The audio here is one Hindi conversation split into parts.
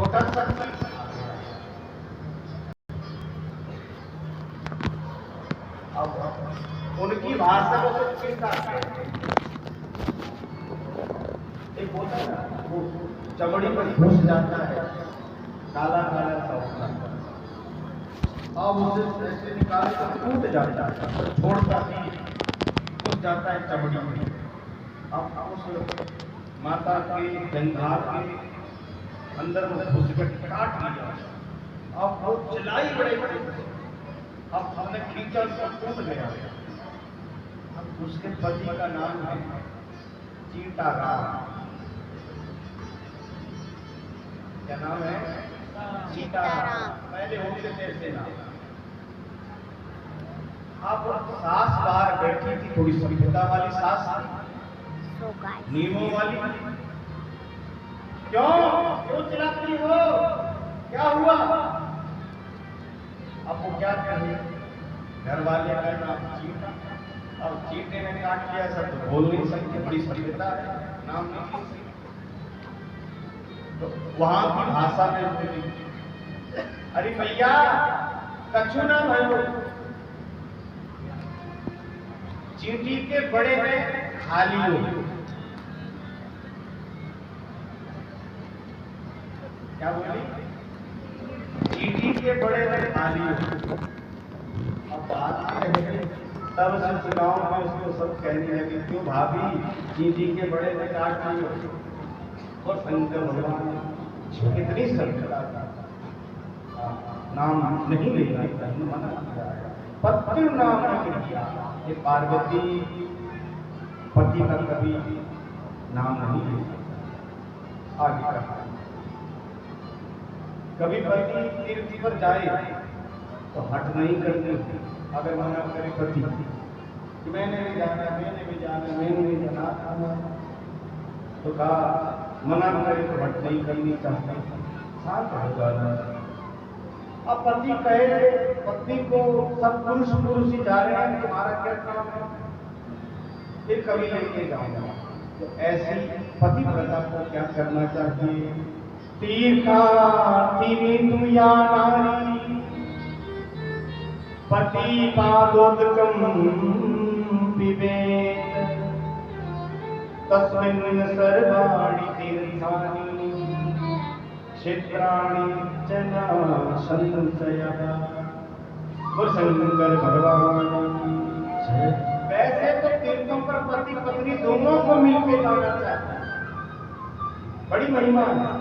छोटा सा अब उनकी भाषा को कुछ किस एक होता है ना, वो चमड़ी पर घुस जाता है, काला काला सा होता है, अब उसे ऐसे निकाल कर टूट जाता है, छोड़ता नहीं, घुस जाता है चमड़ी में। अब उस माता के जंघाल के अंदर वो घुस कर काट लिया। अब वो चलाई बड़े बड़े, अब हमने खींचा उसको टूट गया। अब उसके पति का नाम है सीताराम। क्या नाम है? सीताराम। पहले होते थे ऐसे नाम। अब सास बाहर बैठी थी, थोड़ी सभ्यता वाली सास थी, नियमों वाली। क्यों क्यों चिल्लाती हो, क्या हुआ? अब वो क्या करे, घर वाले का नाम चीटा, अब चीटे ने काट लिया, सब तो बोल नहीं सकते, बड़ी सभ्यता है, नाम नहीं। तो वहां की भाषा में बोली, अरे भैया कछु ना भयो, चींटी के बड़े में खाली हो। क्या बोली? चींटी के बड़े में खाली हो। अब बात तब से गाँव में उसको सब कहने लगे, क्यों भाभी चींटी के बड़े में काट ली हो? और शंकर भगवान कितनी सभ्यता, नाम नहीं लेना चाहिए, मना किया है। पति नाम नहीं लिया, ये पार्वती पति का कभी नाम नहीं लेता। आगे का कभी पति तीर्थ पर जाए तो हट नहीं करनी, अगर मना करे पति कि मैंने भी जाना, मैंने भी जाना, मैंने भी जाना, तो कहा मना करे तो हट नहीं करनी चाहिए, शांत हो जाना। अब पति कहे पत्नी को, सब पुरुष पुरुष ही जा रहे हैं, तुम्हारा क्या काम है, फिर कभी लेके जाऊंगा। तो ऐसी पति प्रजा को क्या करना चाहिए? तीर्था तुम या नारी पति पादोदकम पिबेत तस्मिन् सर्वाणि तीर्थानि क्षेत्राणि च न संशयः। शंकर भगवान। वैसे तो तीर्थों पर पति पत्नी दोनों को मिलकर जाना चाहिए, बड़ी महिमा है।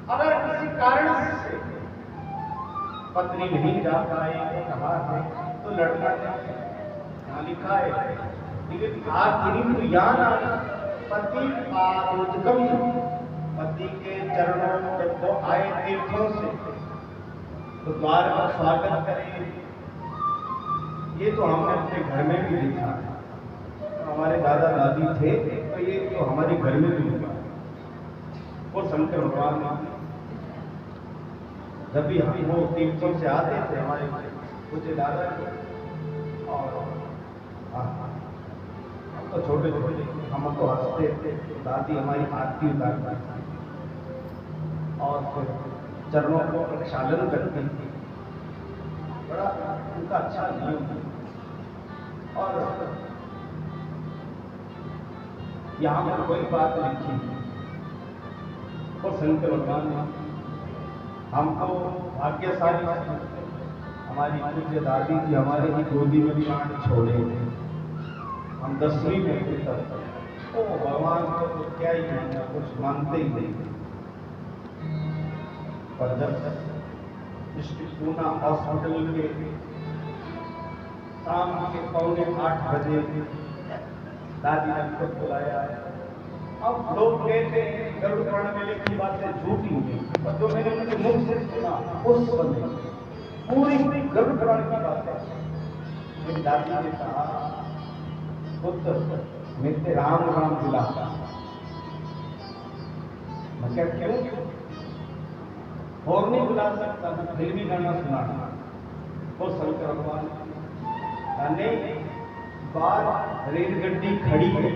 अगर किसी कारण से पत्नी नहीं जा पाए, कहा है तो लड़ना चाहिए, यहाँ लिखा है। लेकिन आखिरी तो याद आना, पति पादोदकम, पति के चरणों में जब वो आए तीर्थों से तो द्वार का स्वागत करें। ये तो हमने अपने घर में भी देखा है, तो हमारे दादा दादी थे, तो ये तो हमारे घर में भी हुआ। और शंकर भगवान ने जब भी हम वो तीर्थों से आते थे, हमारे पूज्य दादा और हम तो छोटे छोटे, हम तो हंसते थे, दादी हमारी आरती उतारती थी और फिर चरणों को प्रक्षालन करती थी, बड़ा उनका अच्छा नियम। और यहाँ पर कोई बात लिखी और शंकर भगवान ने हमको भाग्यशाली, हमारी पूज्य दादी जी हमारे ही गोदी में प्राण छोड़े थे, हम 10वीं में थे तब। तो भगवान को तो क्या ही कहना, कुछ मानते ही नहीं। पर जब डिस्ट्रिक्ट पूना हॉस्पिटल के शाम के 7:45 बजे दादी ने हमको बुलाया। अब लोग कहते हैं गरुड़ पुराण में लिखी बातें झूठी हुई, पर जो मैंने उनके मुख से सुना उस समय पूरी गरुड़ पुराण की बातें। मेरी दादी ने कहा, पुत्र मेरे राम राम दिलाता। मैं क्या क्यों और नहीं बुला सकता, मैं फिल्मी गाना सुनाना। वो शंकर भगवान बार रेलगड्डी खड़ी है,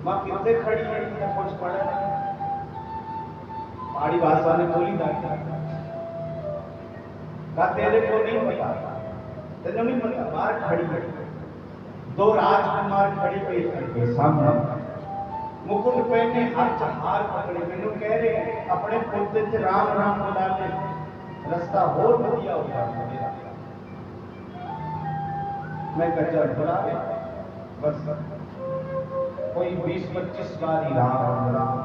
माँ कितने खड़ी है, कुछ पड़ा नहीं। पहाड़ी भाषा में बोली जाती है, का तेरे को नहीं पता, तेरे नहीं पता, बाहर खड़ी है, दो राजकुमार खड़ी हुई करके सामने, मुकुट पहने, हाथ हार पकड़े, मैंने कह रहे हैं अपने पोते से राम राम बुला ले, रास्ता हो दिया होगा मेरा, मैं गजर बुला ले, बस कोई 20-25 बार ही राम राम,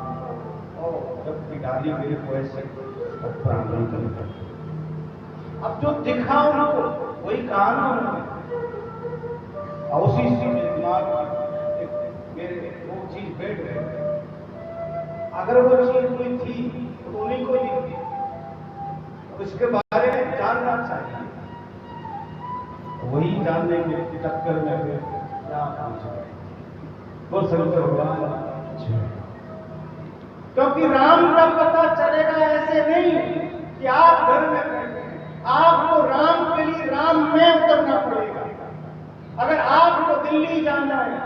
और जब पिटारी मेरे को ऐसे प्राण निकल, अब जो दिखा उनको वही कहा ना उन्होंने, उसी दिमाग मेरे वो चीज बैठ गए, अगर वो चीज कोई थी तो उन्हीं को दी, उसके बारे में जानना चाहिए, वही जानने के चक्कर में क्या पहुंच गए वो शंकर भगवान। क्योंकि राम का पता चलेगा ऐसे नहीं कि आप घर में बैठे, आपको राम के लिए राम में उतरना पड़ेगा। अगर आपको दिल्ली जाना है,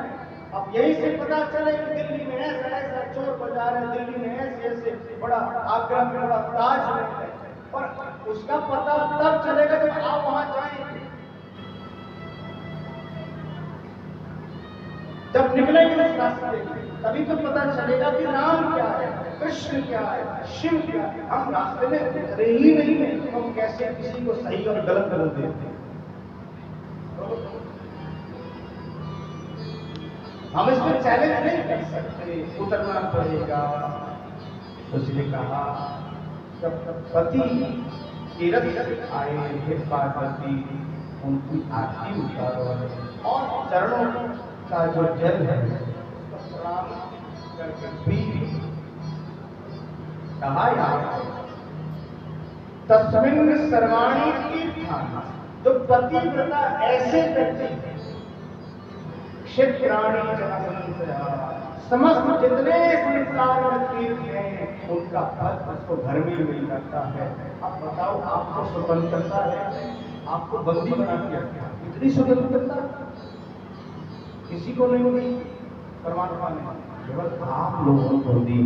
अब यहीं से पता चले कि दिल्ली में ऐसा ऐसा चोर बाजार है, दिल्ली में ऐसे ऐसे बड़ा आगरा में बड़ा ताजमहल है, और उसका पता तब चलेगा जब आप वहां जाएंगे, जब निकलेंगे उस रास्ते तभी तो पता चलेगा कि राम क्या है, कृष्ण क्या है, शिव क्या है। हम रास्ते में उतरे ही नहीं है, हम कैसे किसी को सही और गलत बोल देते हैं। हम इसमें चैलेंज नहीं कर सकते, उतरना पड़ेगा। उसने कहा जब पति तीरथ आए हे पार्वती, उनकी आरती उतारो और चरणों का जो जल है प्रणाम करके पी। कहा यार तस्मिन् सर्वाणि तीर्थानि, तो पतिव्रता ऐसे करती है, क्षेत्राणि जनसंशया, समस्त जितने संसार में तीर्थ हैं उनका फल उसको घर में मिल जाता है। अब बताओ, आपको स्वतंत्रता है, आपको बंदी बना दिया, इतनी स्वतंत्रता किसी को नहीं मिली, परमात्मा ने केवल आप लोगों को दी,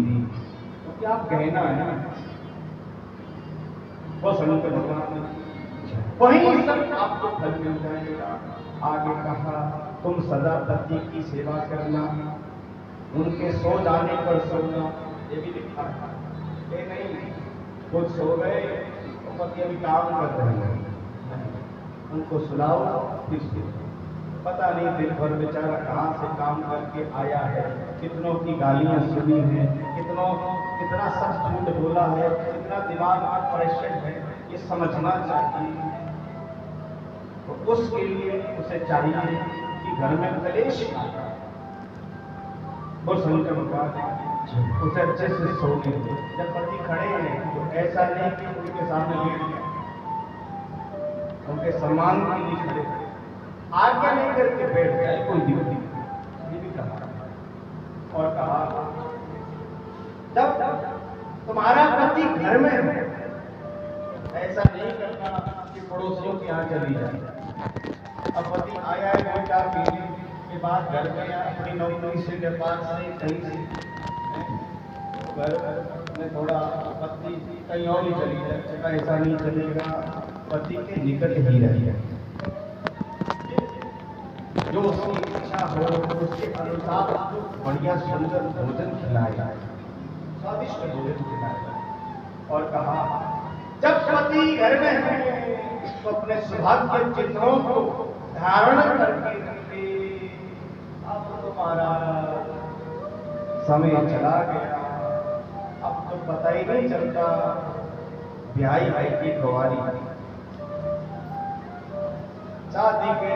क्योंकि आप कहना है ना वो शंकर भगवान ने, वहीं सब आपको फल मिल जाएगा। आगे कहा तुम सदा पति की सेवा करना, उनके सो जाने पर सोना, ये भी लिखा है। ये नहीं खुद सो गए तो पति अभी काम कर रहे हैं, उनको सुलाओ, फिर पता नहीं दिन भर बेचारा कहाँ से काम करके आया है, कितनों की गालियां सुनी हैं, कितना सच झूठ बोला है, कितना दिमाग में प्रेशर है, ये समझना चाहिए। तो उसके लिए उसे चाहिए कि घर में कलेश ना हो, वो शंकर भगवान उसे अच्छे से सोने दे। जब पति खड़े हैं तो ऐसा नहीं कि उनके सामने लेट गए, उनके सम्मान के लिए खड़े, आज्ञा नहीं करके बैठ गए, कोई दिक्कत नहीं, ये भी कहा। और कहा जब तुम्हारा पति घर में है, ऐसा नहीं करना कि पड़ोसियों के यहाँ चली जाए। अब पति आया है 2-4 महीने के बाद घर में, या अपनी नौकरी से व्यापार से कहीं से घर में थोड़ा पत्नी कहीं और ही चली जाए, ऐसा नहीं चलेगा, पति के निकट ही रहिए, जो उसकी इच्छा हो उसके अनुसार बढ़िया सुंदर भोजन खिलाए, स्वादिष्ट भोजन खिलाए। और कहा जब पति घर में है तो अपने सौभाग्य चिन्हों को धारण करके रखे। अब तुम्हारा समय चला गया, अब तो पता ही नहीं चलता ब्याही भाई की गवारी, शादी के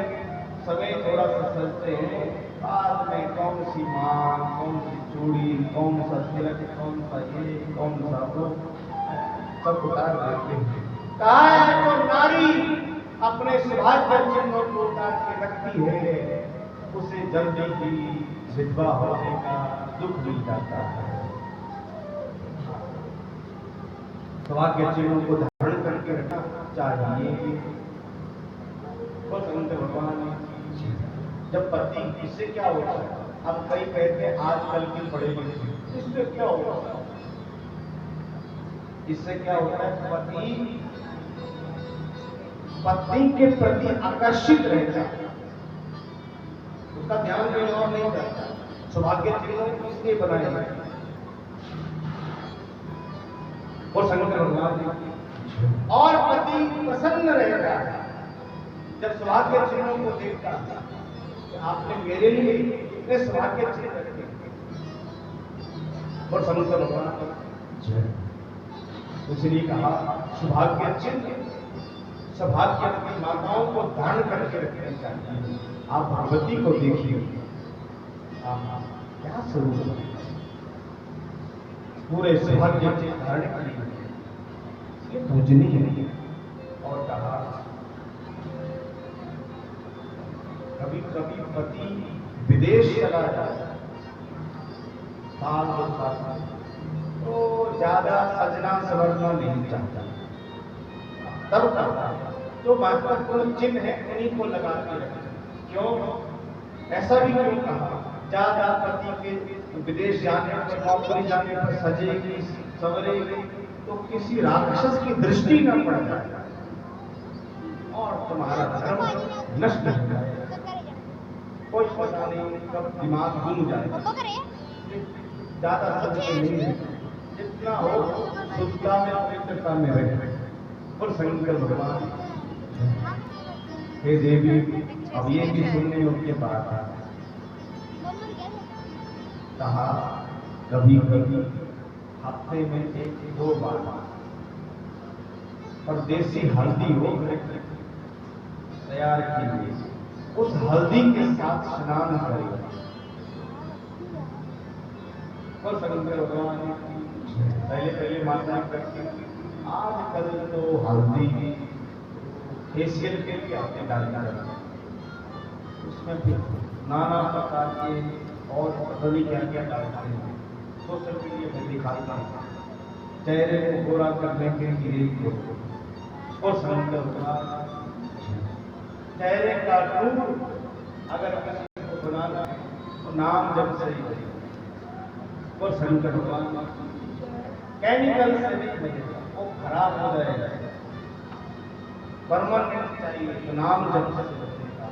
समय थोड़ा सा सोचते हैं, बाद में कौन सी मांग, कौन सी चूड़ी, कौन सा तिलक, कौन सा ये, कौन सा वो, सब उतार देते हैं। कहा है जो नारी अपने सौभाग्य चिन्हों को उतार के रखती है, उसे जल्दी ही विधवा होने का दुख मिल जाता है। सौभाग्य चिन्हों को धारण करके रखना चाहिए। तो शंकर भगवान ने जब पति, इससे क्या होता है, अब कई कहते हैं आजकल की पढ़े लिखे, इससे क्या होता है, इससे क्या होता है, पति पत्नी के प्रति आकर्षित रहता है, उसका ध्यान कहीं और नहीं करता। सौभाग्य चिन्ह इसलिए बनाए गए और शंकर भगवान और पति प्रसन्न रहता है जब सौभाग्य चिन्हों को देखता है कि आपने मेरे लिए इतने सौभाग्य चिन्ह रखे। और शंकर भगवान इसलिए कहा सौभाग्य चिन्ह सौभाग्यवती माताओं को धारण करके रखना चाहिए। आप भगवती को देखिए, क्या स्वरूप है, पूरे सौभाग्य धारण की पूजनी है। और कहा कभी कभी पति विदेश चला जाता साल दो साल तो ज्यादा सजना संवरना नहीं चाहता, तब करता तो महत्वपूर्ण चिन्ह है उन्हीं को लगा के रखें। क्यों, ऐसा भी क्यों कहा, ज्यादा पति के विदेश जाने पर नौकरी जाने पर सजेगी संवरेगी तो किसी राक्षस की दृष्टि न पड़ जाए और तुम्हारा धर्म नष्ट हो जाए। कोई पता नहीं कब दिमाग घूम जाए। ज्यादा सच नहीं है, जितना हो शुद्धता में पवित्रता में रहे। और शंकर भगवान हे देवी, अब ये भी सुनने योग्य बात है, कहा कभी कभी हफ्ते में एक दो बार और देसी हल्दी हो तैयार कीजिए, उस हल्दी के साथ स्नान करें। और शंकर भगवान पहले माता करती, आजकल तो हल्दी फेशियल के लिए आपने डालना है, उसमें भी नाना प्रकार के और पता क्या क्या डालते हैं। सोशल मीडिया में दिखाता है चेहरे को गोरा करने के लिए। और शंकर भगवान चेहरे का रूप अगर किसी को बनाना तो नाम जब सही करें। और शंकर भगवान केमिकल से नहीं बनेगा, वो खराब हो जाएगा, परमानेंट चाहिए तो नाम जब से बनेगा।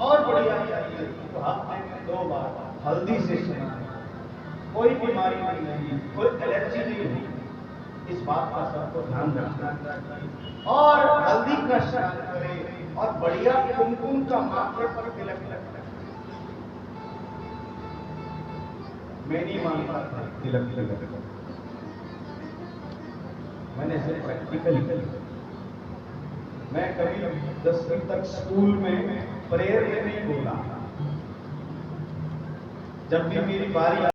और बढ़िया चाहिए तो हफ्ते में 2 बार हल्दी से स्नान, कोई बीमारी नहीं, कोई एलर्जी नहीं होगी, इस बात का सबको ध्यान रखना चाहिए। और हल्दी का स्नान करें और बढ़िया कुमकुम का माथे पर तिलक लगता। मैं नहीं मानता था तिलक तिलक, मैंने इसे प्रैक्टिकली किया। मैं कभी 10वीं तक स्कूल में प्रेयर में नहीं बोला, जब भी मेरी बारी